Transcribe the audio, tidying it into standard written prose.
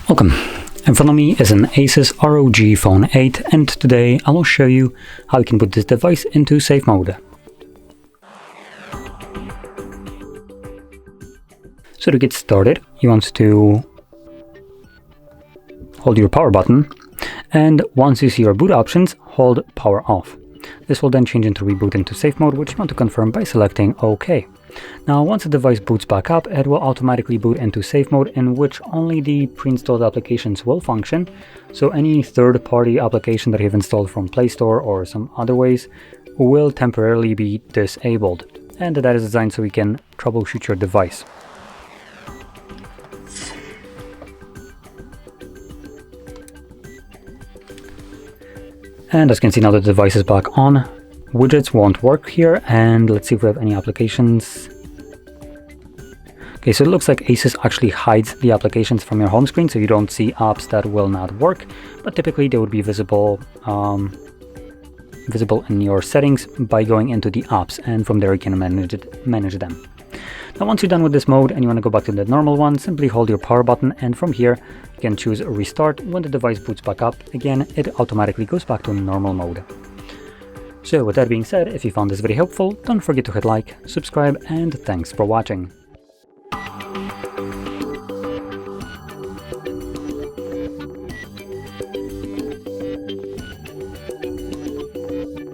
Welcome. In front of me is an Asus ROG Phone 8, and today I will show you how you can put this device into safe mode. So to get started, you want to hold your power button, and once you see your boot options, hold power off. This will then change into reboot into safe mode, which you want to confirm by selecting OK. Now, once the device boots back up, it will automatically boot into safe mode, in which only the pre-installed applications will function. So any third-party application that you've installed from Play Store or some other ways will temporarily be disabled. And that is designed so we can troubleshoot your device. And as you can see, now the device is back on. Widgets won't work here, and let's see if we have any applications. Okay, so it looks like Asus actually hides the applications from your home screen, so you don't see apps that will not work, but typically they would be visible in your settings by going into the apps, and from there you can manage them. Now, once you're done with this mode and you want to go back to the normal one, simply hold your power button, and from here you can choose restart. When the device boots back up again, it automatically goes back to normal mode. So with that being said, if you found this video helpful, don't forget to hit like, subscribe, and thanks for watching.